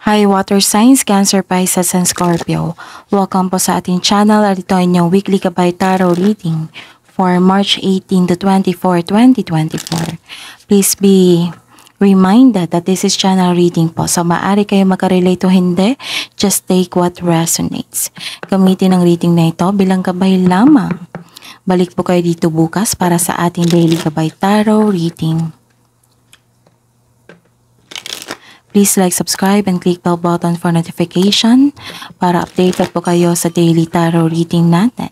Hi Water Signs, Cancer, Pisces, and Scorpio. Welcome po sa ating channel at ito ay inyong weekly Gabay Tarot reading for March 18 to 24, 2024. Please be reminded that this is channel reading po. So maaari kayo makarelate o hindi, just take what resonates. Gamitin ang reading na ito bilang gabay lamang. Balik po kayo dito bukas para sa ating daily Gabay Tarot reading. Please like, subscribe, and click bell button for notification para updated po kayo sa daily tarot reading natin.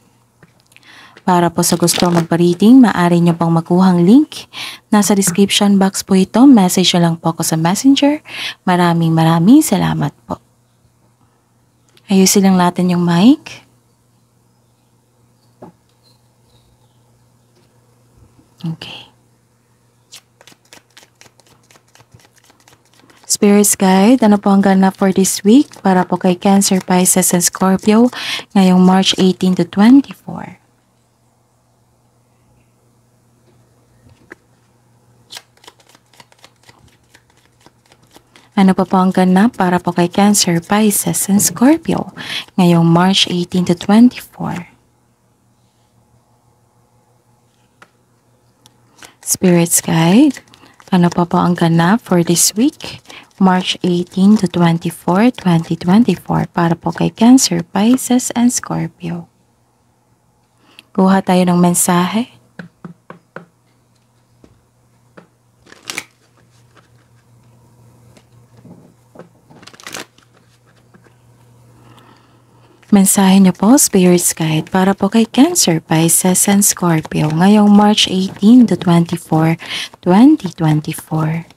Para po sa gusto magpa-reading, maaari nyo pang makuhang link. Nasa description box po ito. Message nyo lang po ako sa messenger. Maraming salamat po. Ayusin lang natin yung mic. Okay. Spirits Guide, ano po ang ganap for this week para po kay Cancer, Pisces, and Scorpio ngayong March 18 to 24. Ano pa po ang ganap para po kay Cancer, Pisces, and Scorpio ngayong March 18 to 24. Spirits Guide, ano pa po ang ganap for this week, March 18 to 24, 2024 para po kay Cancer, Pisces, and Scorpio. Kuha tayo ng mensahe. Mensahe niyo po, Spirits Guide, para po kay Cancer, Pisces, and Scorpio ngayong March 18 to 24, 2024.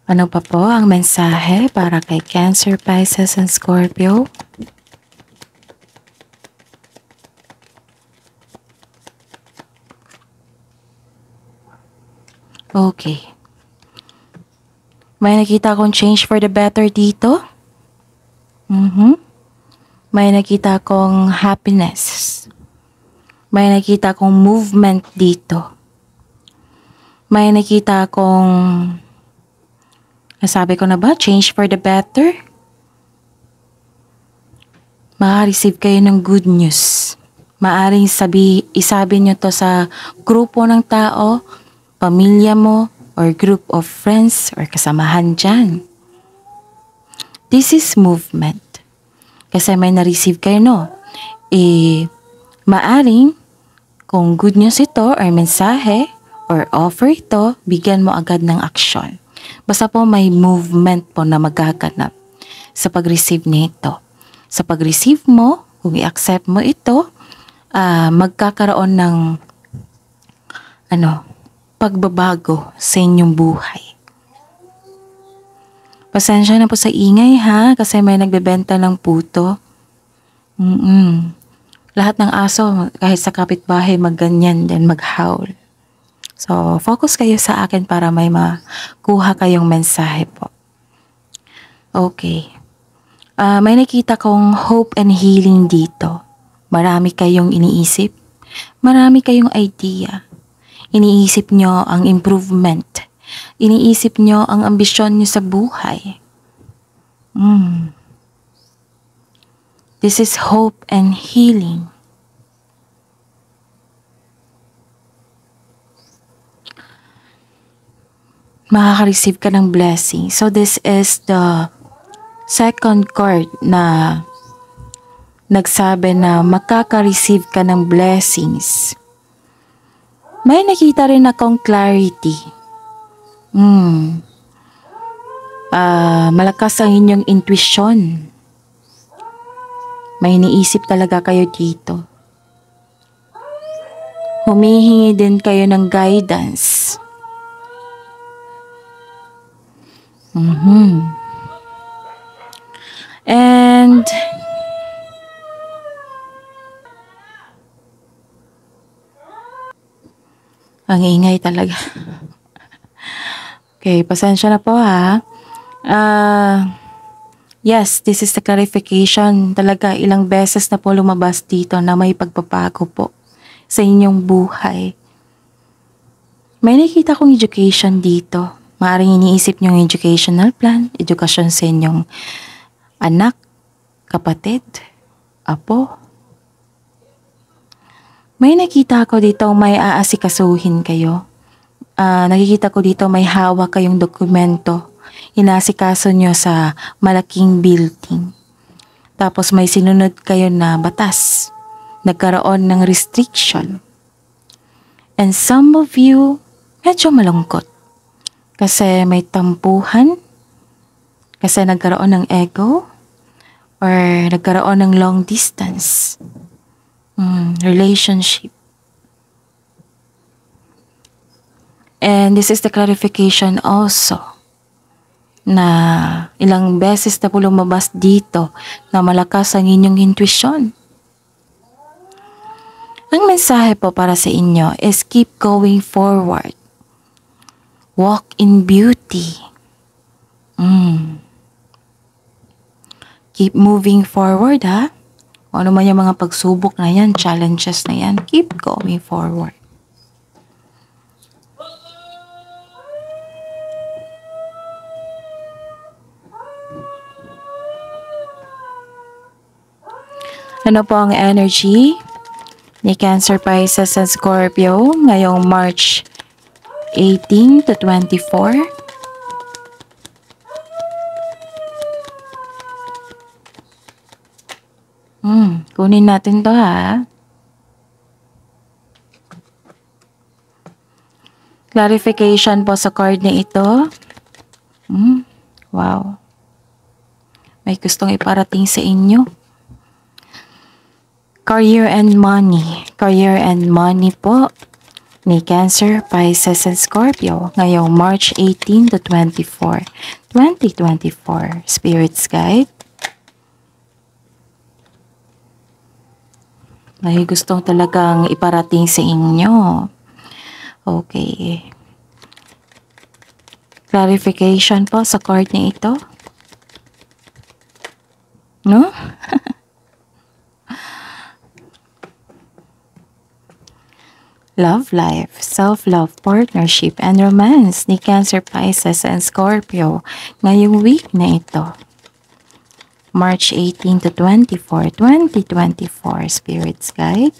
Ano pa po ang mensahe para kay Cancer, Pisces, and Scorpio? Okay. May nakita akong change for the better dito. May nakita akong happiness. May nakita akong movement dito. May nakita akong, nasabi ko na ba, change for the better? Maka-receive kayo ng good news. Maaring isabi nyo to sa grupo ng tao, pamilya mo, or group of friends or kasamahan dyan. This is movement. Kasi may na-receive kayo, no? Maaring, kung good news ito or mensahe or offer ito, bigyan mo agad ng aksyon. Basta po may movement po na magaganap sa pag-receive nito. Sa pag-receive mo, kung i-accept mo ito, magkakaroon ng pagbabago sa inyong buhay. Pasensya na po sa ingay ha, kasi may nagbebenta ng puto. Lahat ng aso, kahit sa kapitbahay, magganyan din, maghowl. So, focus kayo sa akin para may makuha kayong mensahe po. Okay. May nakita kong hope and healing dito. Marami kayong iniisip. Marami kayong idea. Iniisip nyo ang improvement. Iniisip nyo ang ambisyon nyo sa buhay. This is hope and healing. Makaka-receive ka ng blessing. So this is the second card na nagsabi na makaka-receive ka ng blessings. May nakita rin akong clarity. Malakas ang inyong intuition. May iniisip talaga kayo dito. Humihingi din kayo ng guidance. And ang ingay talaga. Okay, pasensya na po ha. Yes, this is the clarification. Talaga ilang beses na po lumabas dito na may pagbabago po sa inyong buhay. May nakita kong education dito. Maaaring iniisip niyo yung educational plan, edukasyon sa inyong anak, kapatid, apo. May nakita ko dito may aasikasuhin kayo. Nakikita ko dito may hawak kayong dokumento. Inaasikaso nyo sa malaking building. Tapos may sinunod kayo na batas. Nagkaroon ng restriction. And some of you, medyo malungkot. Kasi may tampuhan. Kasi nagkaroon ng ego. Or nagkaroon ng long distance. Relationship. And this is the clarification also na ilang beses na po lumabas dito na malakas ang inyong intuition. Ang mensahe po para sa inyo is keep going forward. Walk in beauty. Keep moving forward, ha? O ano man yung mga pagsubok na yan, challenges na yan, keep going forward. Ano po ang energy ni Cancer, Pisces, and Scorpio ngayong March 18 to 24? Kunin natin to, ha. Clarification po sa card na ito. Wow. May gustong iparating sa inyo. Career and money. Career and money po ni Cancer, Pisces, and Scorpio ngayong March 18 to 24, 2024. Spirit's Guide. May gustong talagang iparating sa inyo. Okay. Clarification po sa card na ito. No? Love life, self-love, partnership, and romance ni Cancer, Pisces, and Scorpio ngayong week na ito. March 18 to 24, 2024, Spirit's Guide.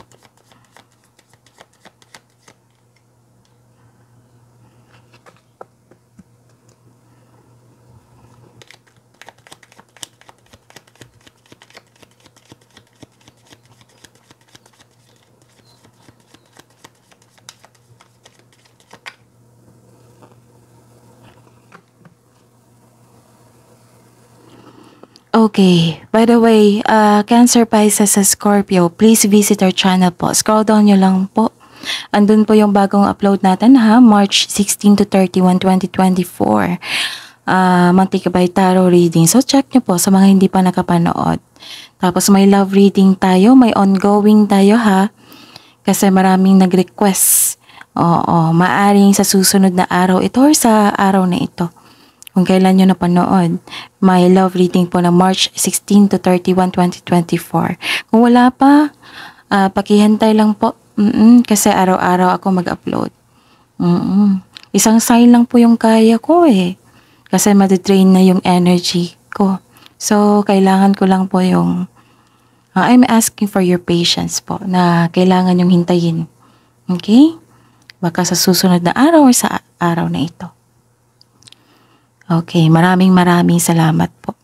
Okay, by the way, Cancer, Pisces, and Scorpio, please visit our channel po. Scroll down nyo lang po. Andun po yung bagong upload natin, ha? March 16 to 31, 2024. Mantika by Tarot reading. So, check nyo po sa mga hindi pa nakapanood. Tapos, may love reading tayo. May ongoing tayo, ha? Kasi maraming nag-request. Oo, maaring sa susunod na araw ito or sa araw na ito. Kung kailan nyo napanood, may love reading po na March 16 to 31, 2024. Kung wala pa, pakihantay lang po. Kasi araw-araw ako mag-upload. Isang sign lang po yung kaya ko, eh. Kasi madidrain na yung energy ko. So, kailangan ko lang po yung... I'm asking for your patience po na kailangan yung hintayin. Okay? Baka sa susunod na araw or sa araw na ito. Okay, maraming salamat po.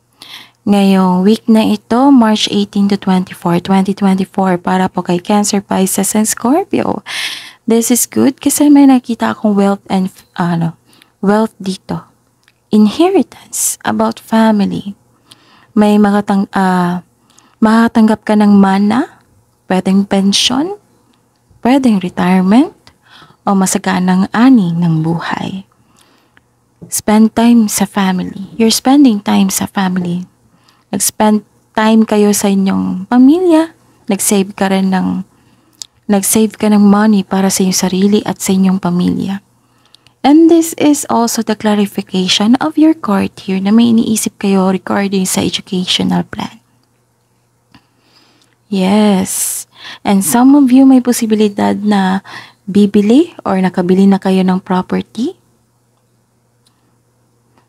Ngayong week na ito, March 18 to 24, 2024, para po kay Cancer, Pisces, and Scorpio. This is good kasi may nakita akong wealth and wealth dito. Inheritance, about family. May makatanggap ka ng mana, pwedeng pension, pwedeng retirement, o masaganang ani ng buhay. Spend time sa family. You're spending time sa family. Nag-spend time kayo sa inyong pamilya. Nag-save ka ng money para sa inyong sarili at sa inyong pamilya. And this is also the clarification of your card here na may iniisip kayo regarding sa educational plan. Yes. And some of you may posibilidad na bibili or nakabili na kayo ng property?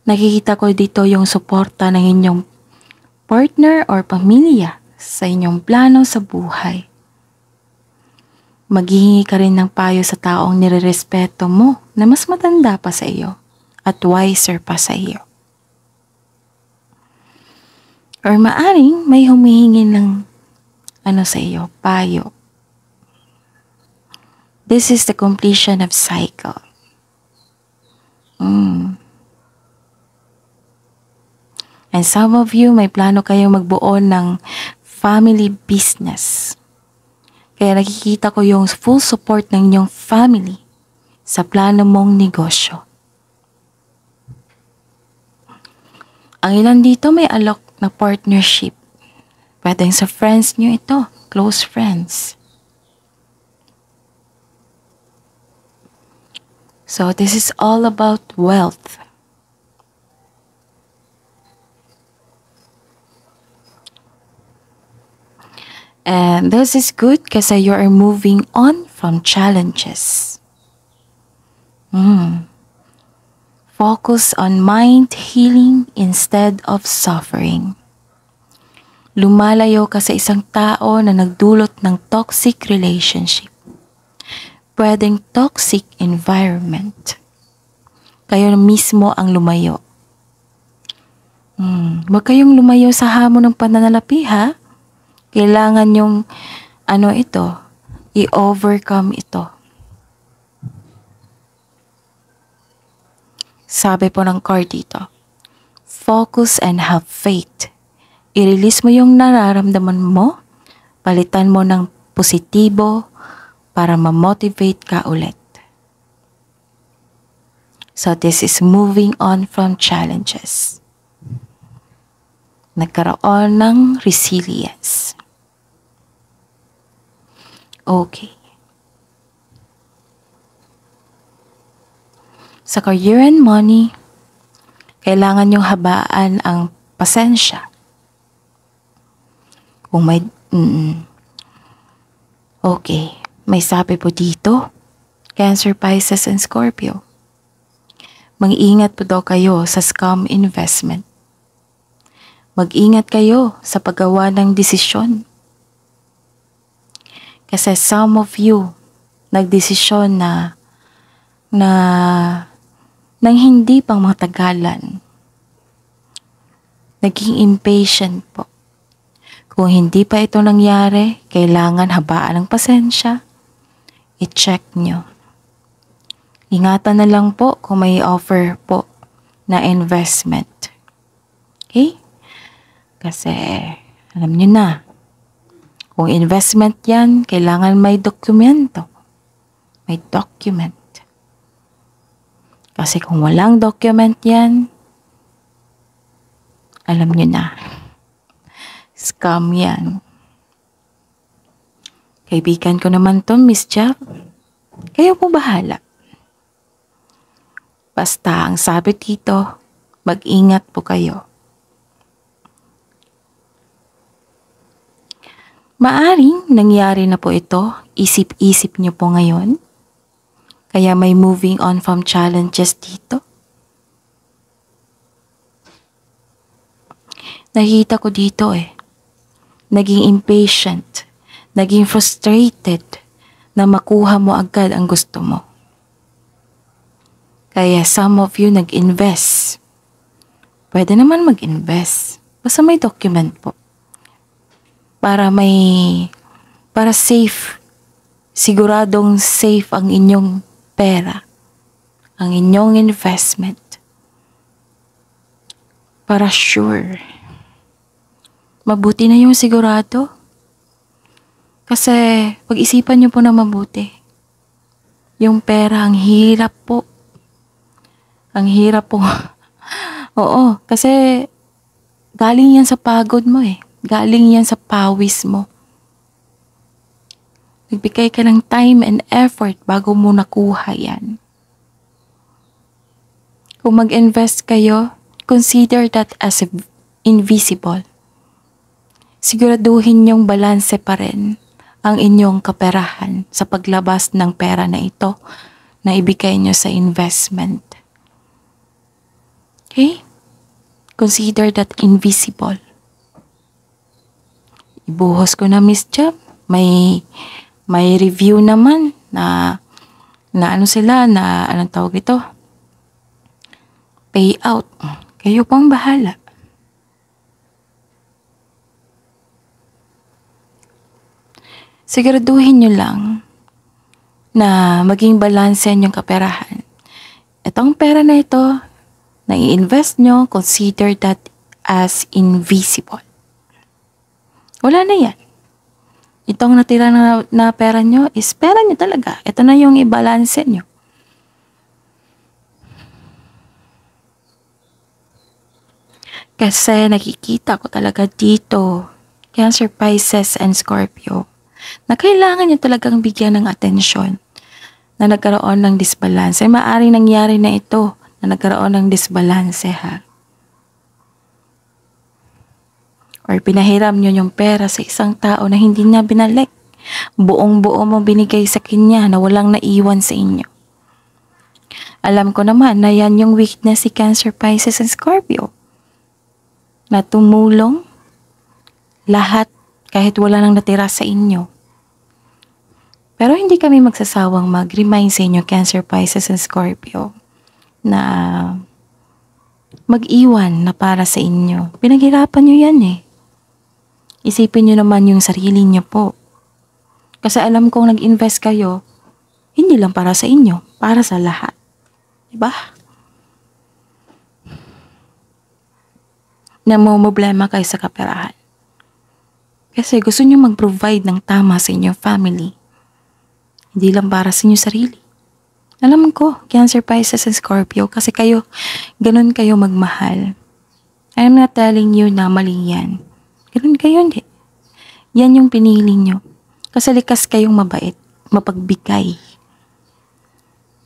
Nakikita ko dito yung suporta ng inyong partner or pamilya sa inyong plano sa buhay. Maghihingi ka rin ng payo sa taong nirerespeto mo na mas matanda pa sa iyo at wiser pa sa iyo. Or maaring may humihingi ng sa iyo, payo. This is the completion of cycle. And some of you, may plano kayong magbuo ng family business. Kaya nakikita ko yung full support ng inyong family sa plano mong negosyo. Ang ilan dito may alok na partnership. Pwedeng sa friends nyo ito, close friends. So this is all about wealth. And this is good kasi you are moving on from challenges. Focus on mind healing instead of suffering. Lumalayo ka sa isang tao na nagdulot ng toxic relationship. Pwedeng toxic environment. Kayo mismo ang lumayo. Huwag kayong lumayo sa hamon ng pananalapi, ha? Kailangan yung i-overcome ito. Sabi po ng card dito, focus and have faith. I-release mo yung nararamdaman mo, palitan mo ng positibo para ma-motivate ka ulit. So this is moving on from challenges. Nagkaroon ng resilience. Okay. Sa career and money, kailangan yung habaan ang pasensya. Kung may... Okay. May sabi po dito, Cancer, Pisces, and Scorpio. Mag-ingat po daw kayo sa scam investment. Mag-ingat kayo sa paggawa ng desisyon. Kasi some of you nagdesisyon na nang hindi pang matagalan. Naging impatient po. Kung hindi pa ito nangyari, kailangan habaan ng pasensya. I-check nyo. Ingatan na lang po kung may offer po na investment. Okay? Kasi alam nyo na, kung investment yan, kailangan may dokumento. May document. Kasi kung walang document yan, alam nyo na, scam yan. Kaibigan ko naman to, Miss Jav. Kayo po bahala. Basta ang sabi dito, mag-ingat po kayo. Maaring nangyari na po ito, isip-isip nyo po ngayon. Kaya may moving on from challenges dito. Nakita ko dito naging impatient, naging frustrated na makuha mo agad ang gusto mo. Kaya some of you nag-invest. Pwede naman mag-invest. Basta may document po. Para safe, siguradong safe ang inyong pera, ang inyong investment. Para sure. Mabuti na yung sigurado. Kasi pag-isipan niyo po na mabuti. Yung pera, ang hirap po. Ang hirap po. Oo, kasi galing yan sa pagod mo Galing yan sa pawis mo. Nagbigay ka ng time and effort bago mo nakuha yan. Kung mag-invest kayo, consider that as invisible. Siguraduhin yung balanse pa rin ang inyong kaperahan sa paglabas ng pera na ito na ibigay nyo sa investment. Okay? Consider that invisible. Ibuhos ko na, Miss Jab. May review naman na ano sila, na anong tawag ito? Payout. Kayo pang bahala. Siguraduhin nyo lang na maging balanse yung kaperahan. Itong pera na ito, na i-invest nyo, consider that as invisible. Wala na yan. Itong natira na pera nyo is pera nyo talaga. Ito na yung i-balance nyo. Kasi nakikita ko talaga dito, Cancer, Pisces, and Scorpio, na kailangan nyo talagang bigyan ng atensyon na nagkaroon ng disbalance. Ay maaaring nangyari na ito na nagkaroon ng disbalance ha. Or pinahiram nyo yung pera sa isang tao na hindi niya binalik. Buong-buo mo binigay sa kanya na walang naiwan sa inyo. Alam ko naman na yan yung weakness si Cancer, Pisces, and Scorpio. Na tumulong lahat kahit wala nang natira sa inyo. Pero hindi kami magsasawang mag-remind sa inyo, Cancer, Pisces, and Scorpio, na mag-iwan na para sa inyo. Pinaghirapan nyo yan eh. Isipin nyo naman yung sarili nyo po. Kasi alam kong nag-invest kayo, hindi lang para sa inyo, para sa lahat. Diba? Namumblema kayo sa kaperahan. Kasi gusto nyo mag-provide ng tama sa inyong family. Hindi lang para sa inyong sarili. Alam ko, Cancer, Pisces, and Scorpio, kasi kayo, ganun kayo magmahal. I'm not telling you na mali yan. Ganun kayo, hindi. Yan yung pinili nyo. Kasi likas kayong mabait, mapagbigay.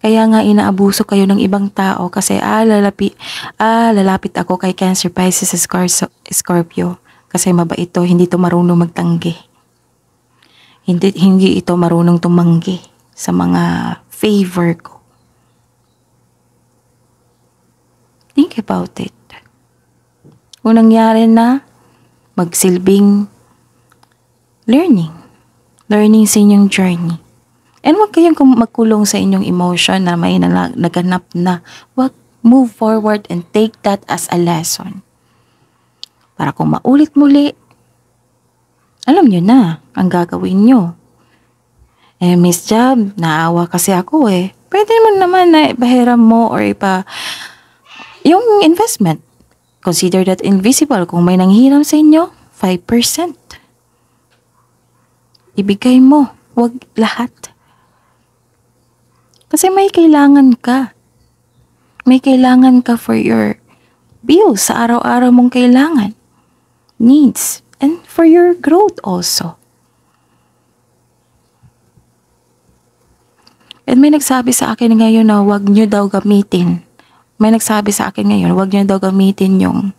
Kaya nga inaabuso kayo ng ibang tao kasi lalapit ako kay Cancer, Pisces, Scorpio kasi mabait to, hindi to marunong magtanggi. Hindi ito marunong tumanggi sa mga favor ko. Think about it. Kung nangyari na, magsilbing learning sa inyong journey. And huwag kayong magkulong sa inyong emotion na may naganap na. Huwag, move forward and take that as a lesson. Para kung maulit muli, alam nyo na ang gagawin nyo. Miss Jab, naawa kasi ako eh. Pwede mo naman na ipahiram mo or yung investment. Consider that invisible. Kung may nanghiram sa inyo, 5%. Ibigay mo. Huwag lahat. Kasi may kailangan ka. May kailangan ka for your bills sa araw-araw mong kailangan. Needs. And for your growth also. And may nagsabi sa akin ngayon na huwag nyo daw gamitin. May nagsabi sa akin ngayon, huwag nyo daw gamitin yung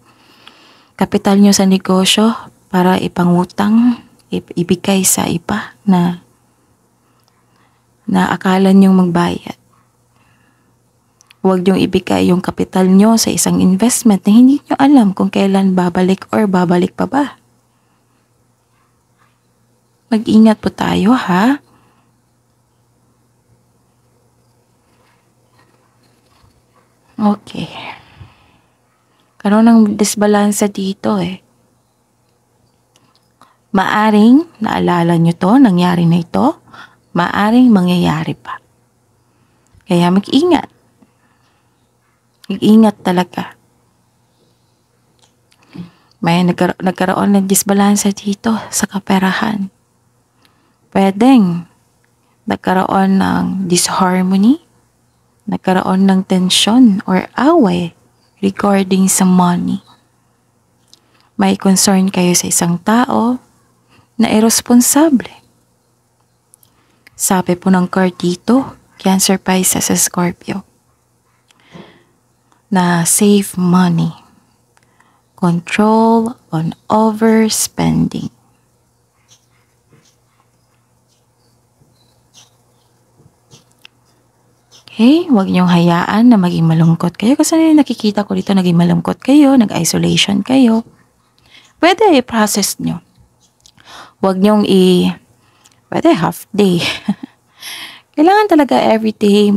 kapital nyo sa negosyo para ipangutang, ibigay sa iba na akala nyong magbayad. Huwag nyong ibigay yung kapital nyo sa isang investment na hindi nyo alam kung kailan babalik or babalik pa ba. Mag-ingat po tayo ha. Okay. Karoon ng disbalansa dito eh. Maaring, naalala nyo to, nangyari na ito, maaring mangyayari pa. Kaya mag-ingat. Mag-ingat talaga. May nagkaroon ng disbalansa dito sa kaperahan. Pwedeng nagkaroon ng disharmony, nagkaroon ng tensyon or away regarding sa money. May concern kayo sa isang tao na irresponsable. Sabi po ng card dito, Cancer, Pisces, Scorpio, na save money, control on overspending. Okay? Huwag niyong hayaan na maging malungkot kayo kasi nakikita ko dito naging malungkot kayo, nag-isolation kayo. Pwede i-process niyo. Huwag niyong pwede half day. Kailangan talaga everyday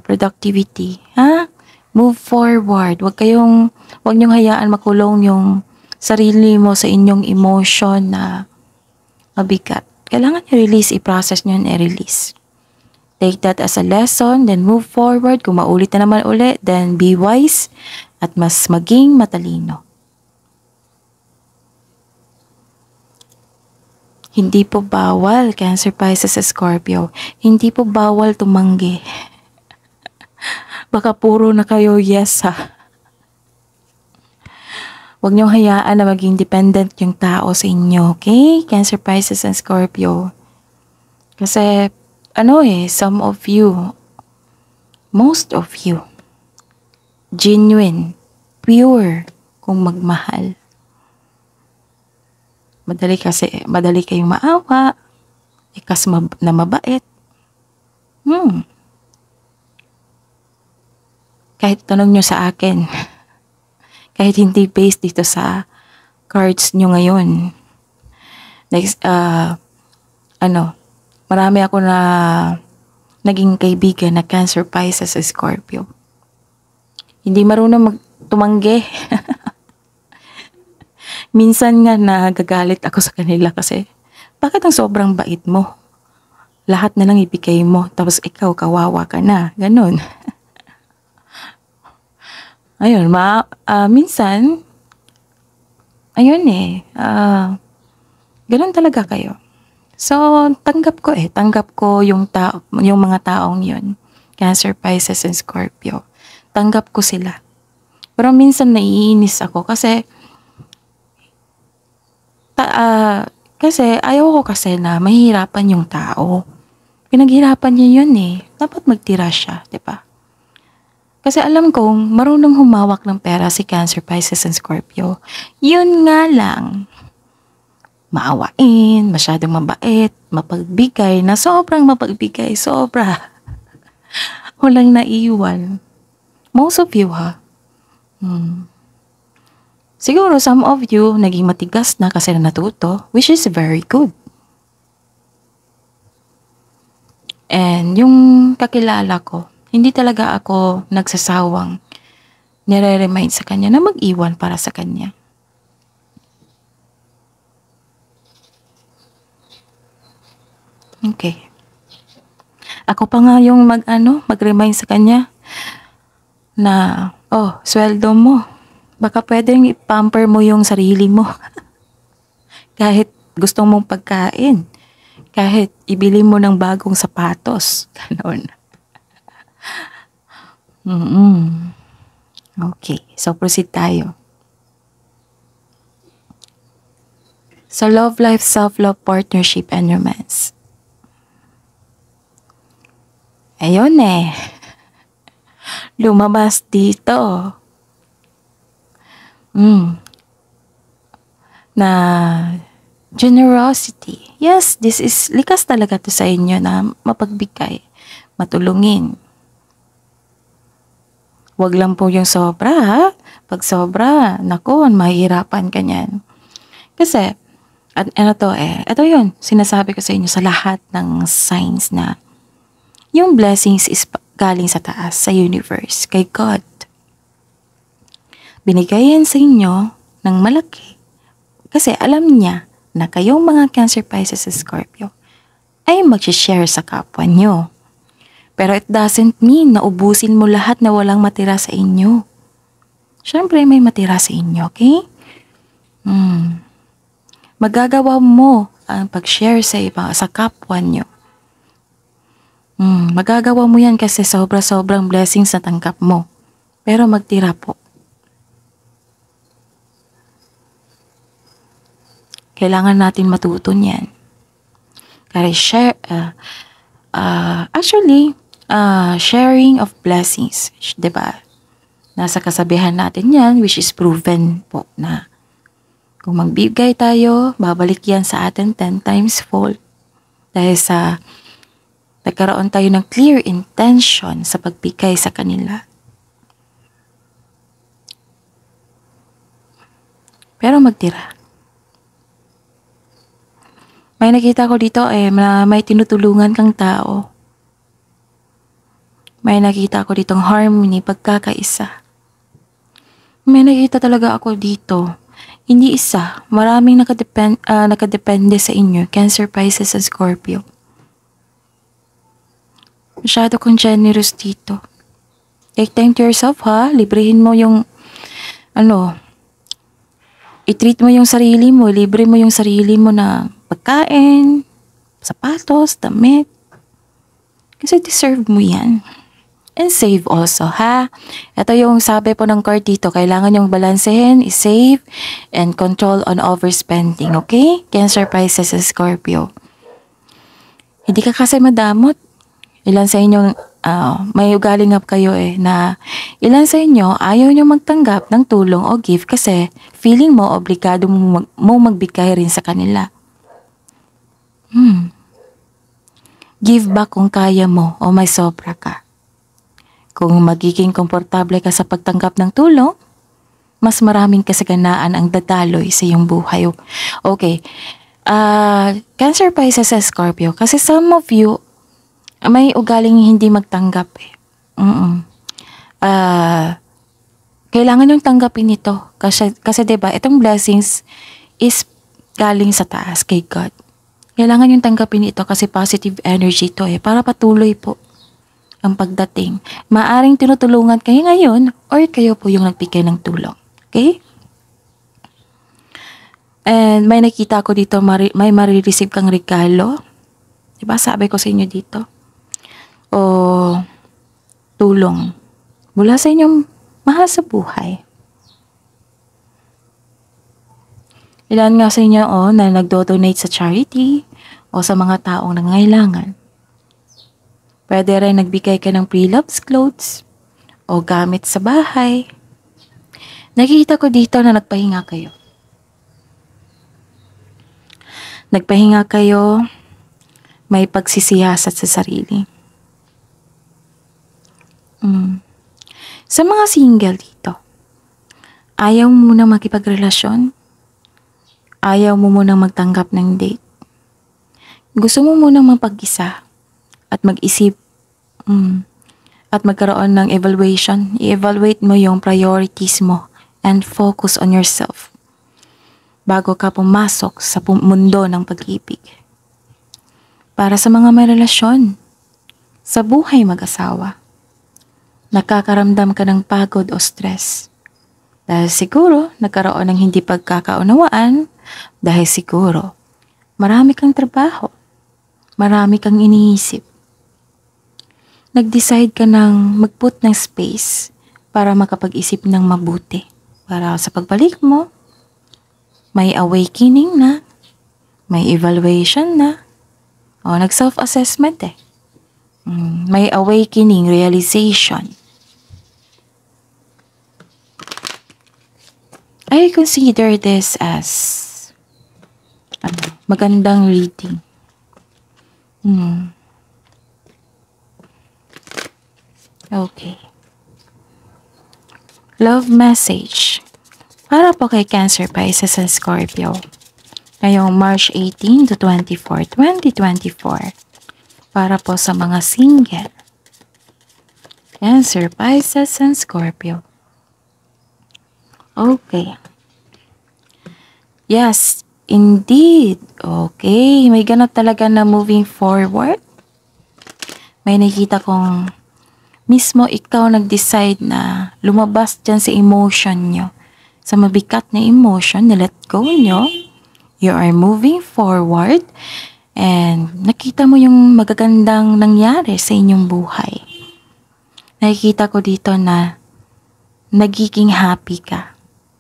productivity, ha? Move forward. Huwag niyong hayaan makulong yung sarili mo sa inyong emotion na mabigat. Kailangan i-release, i-process niyo and i-release. Take that as a lesson, then move forward. Kung maulit na naman ulit, then be wise at mas maging matalino. Hindi po bawal, Cancer, Pisces, Scorpio. Hindi po bawal tumanggi. Baka puro na kayo yes ha. Huwag niyong hayaan na maging dependent yung tao sa inyo, okay? Cancer, Pisces, and Scorpio. Kasi, some of you, most of you, genuine, pure, kung magmahal. Madali kayong maawa, ikas na mabait. Kahit tanong nyo sa akin, kahit hindi based dito sa cards nyo ngayon. Next, marami ako na naging kaibigan na Cancer, Pisces, Scorpio. Hindi marunong tumanggi. Minsan nga nagagalit ako sa kanila kasi, bakit ang sobrang bait mo? Lahat na lang ibigay mo, tapos ikaw kawawa ka na. Ganon. Ayun, minsan, ganon talaga kayo. So, tanggap ko yung mga taong yun. Cancer, Pisces, and Scorpio. Tanggap ko sila. Pero minsan naiinis ako kasi ayaw ko kasi na mahihirapan yung tao. Pinaghirapan niya yun eh. Dapat magtira siya, di ba? Kasi alam kong marunong humawak ng pera si Cancer, Pisces, and Scorpio. Yun nga lang. Maawain, masyadong mabait, mapagbigay, na sobrang mapagbigay, sobra. Walang naiwan. Most of you ha. Siguro some of you naging matigas na kasi na natuto, which is very good. And yung kakilala ko, hindi talaga ako nagsasawang nire-remind sa kanya na mag-iwan para sa kanya. Okay. Ako pa nga yung mag-remind sa kanya na, sweldo mo. Baka pwedeng i-pamper mo yung sarili mo. Kahit gusto mong pagkain. Kahit ibili mo ng bagong sapatos. Ganon. Okay, so proceed tayo. So love life, self-love, partnership, and romance. Ayun lumabas dito. Na generosity. Yes, this is likas talaga to sa inyo na mapagbigay, matulungin. Wag lang po yung sobra ha. Pag sobra, naku, mahihirapan ka niyan. Kasi, ito yun, sinasabi ko sa inyo sa lahat ng signs na yung blessings is galing sa taas, sa universe, kay God. Binigay yan sa inyo ng malaki kasi alam niya na kayong mga Cancer, Pisces, Scorpio ay mag-share sa kapwa nyo. Pero it doesn't mean na ubusin mo lahat na walang matira sa inyo. Siyempre may matira sa inyo, okay? Magagawa mo ang pag-share sa iba, sa kapwa nyo. Magagawa mo yan kasi sobrang blessings na tanggap mo. Pero magtira po. Kailangan natin matuto niyan. Kaya sharing of blessings, diba? Nasa kasabihan natin yan, which is proven po na kung magbigay tayo, babalik yan sa atin 10 times fold. Dahil sa Nagkaroon tayo ng clear intention sa pagbigay sa kanila. Pero magtira. May nakita ko dito na may tinutulungan kang tao. May nakita ko ditong harmony, pagkakaisa. May nakita talaga ako dito. Hindi isa, maraming nakadepende sa inyo, Cancer, Pisces, and Scorpio. Masyado kong generous dito. Take time to yourself ha, librehin mo yung, i-treat mo yung sarili mo, libre mo yung sarili mo na pagkain, sapatos, damit. Kasi deserve mo yan. And save also, ha? Ito yung sabi po ng card dito, kailangan yung balansehin, i-save, and control on overspending, okay? Cancer, Pisces, and Scorpio. Hindi ka kasi madamot. Ilan sa inyo, may ugaling up kayo na ilan sa inyo ayaw nyo magtanggap ng tulong o gift kasi feeling mo obligado mo magbigay rin sa kanila. Give back kung kaya mo o may sobra ka. Kung magiging komportable ka sa pagtanggap ng tulong, mas maraming kasaganaan ang dadaloy sa iyong buhay. Okay. Cancer, Pisces, and Scorpio. Kasi some of you, may ugaling hindi magtanggap kailangan yung tanggapin ito. Kasi diba, itong blessings is galing sa taas kay God. Kailangan yung tanggapin ito kasi positive energy ito para patuloy po ang pagdating. Maaring tinutulungan kayo ngayon or kayo po yung nagbigay ng tulong. Okay? And may nakita ko dito, may marireceive kang regalo. Diba sabi ko sa inyo dito? O tulong mula sa inyong mahal sa buhay. Ilan nga sa inyo na nagdo-donate sa charity o sa mga taong nangangailangan. Pwede rin nagbigay ka ng pre-loved clothes o gamit sa bahay. Nakikita ko dito na nagpahinga kayo. Nagpahinga kayo, may pagsisiyasat sa sarili. Sa mga single dito, ayaw mo munang makipagrelasyon, ayaw mo munang magtanggap ng date. Gusto mo munang mapag-isa at mag-isip at magkaroon ng evaluation. I-evaluate mo yung priorities mo and focus on yourself bago ka pumasok sa mundo ng pag-ibig. Para sa mga may relasyon, sa buhay mag-asawa, nakakaramdam ka ng pagod o stress. Dahil siguro nagkaroon ng hindi pagkakaunawaan, dahil siguro marami kang trabaho, marami kang iniisip. Nag-decide ka ng mag-put ng space para makapag-isip ng mabuti. Para sa pagbalik mo, may awakening na, may evaluation na, o nag-self-assessment may awakening, realization. I consider this as magandang reading. Okay. Love message. Para po kay Cancer, Pisces, and Scorpio. Ngayong March 18 to 24, 2024. Para po sa mga single. Cancer, Pisces, and Scorpio. Okay. Yes, indeed. Okay. May ganap talaga na moving forward. May nakita kong mismo ikaw nag-decide na lumabas dyan sa emotion nyo. Sa mabigat na emotion, na let go nyo. You are moving forward. And nakita mo yung magagandang nangyari sa inyong buhay. Nakikita ko dito na nagiging happy ka.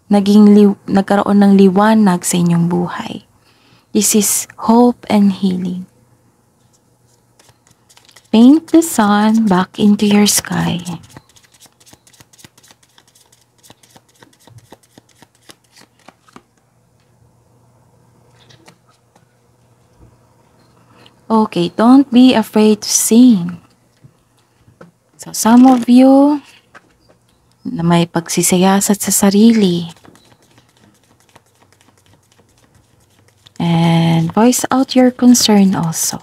Nagkaroon ng liwanag sa inyong buhay. This is hope and healing. Paint the sun back into your sky. Okay, don't be afraid to sing. So some of you na may pagsisiyasat sa sarili. And voice out your concern also.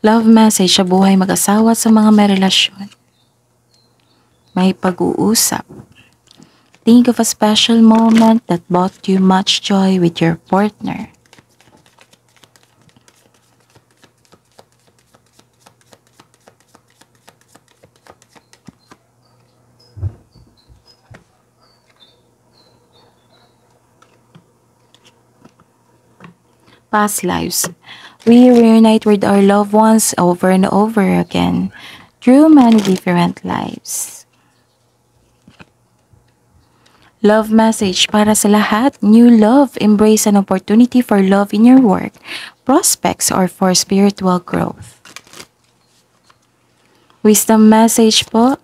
Love message sa buhay mag-asawa at sa mga may relasyon. May pag-uusap. Think of a special moment that brought you much joy with your partner. Past lives. We reunite with our loved ones over and over again through many different lives. Love message para sa lahat. New love. Embrace an opportunity for love in your work, prospects, or for spiritual growth. Wisdom message po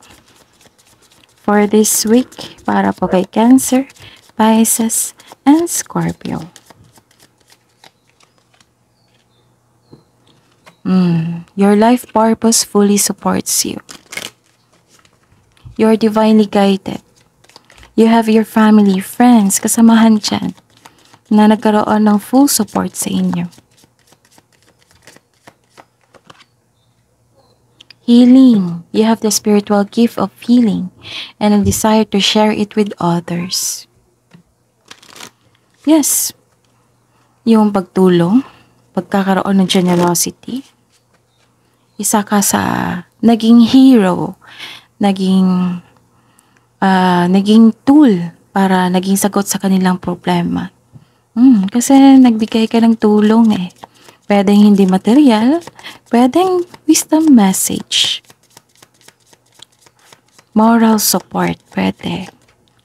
for this week para po kay Cancer, Pisces, and Scorpio. Your life purpose fully supports you. You're divinely guided. You have your family, friends, kasamahan dyan na nagkaroon ng full support sa inyo. Healing. You have the spiritual gift of healing and a desire to share it with others. Yes. Yung pagtulong, pagkakaroon ng generosity. Isa ka sa naging hero, naging tool para naging sagot sa kanilang problema. Kasi nagbigay ka ng tulong eh. Pwedeng hindi material, pwedeng wisdom message. Moral support, pwede.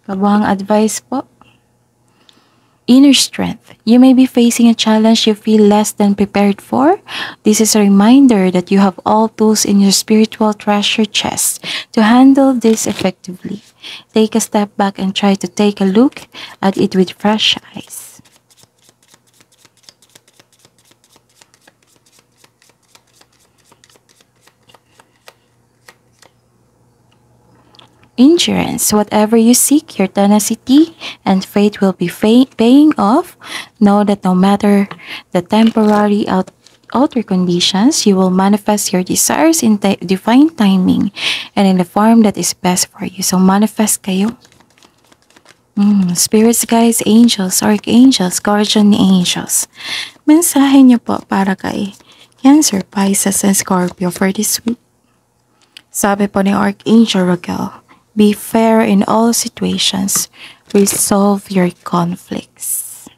Kabuhang advice po. Inner strength. You may be facing a challenge you feel less than prepared for. This is a reminder that you have all tools in your spiritual treasure chest to handle this effectively. Take a step back and try to take a look at it with fresh eyes. Insurance. Whatever you seek, your tenacity and faith will be paying off. Know that no matter the temporary outer conditions, you will manifest your desires in divine timing and in the form that is best for you. So manifest kayo. Spirits, guides, angels, archangels, guardian angels. Mensahe niyo po para kay Cancer, Pisces, and Scorpio for this week. Sabi po ni Archangel Raguel, be fair in all situations. Resolve your conflicts.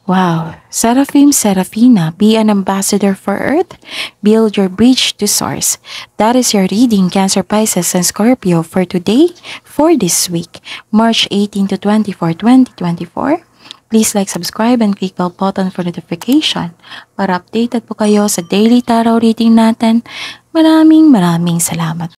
Wow. Seraphim, Seraphina, be an ambassador for Earth. Build your bridge to Source. That is your reading, Cancer, Pisces, and Scorpio for today, for this week, March 18 to 24, 2024. Please like, subscribe, and click bell button for notification para updated po kayo sa daily tarot reading natin. Maraming salamat.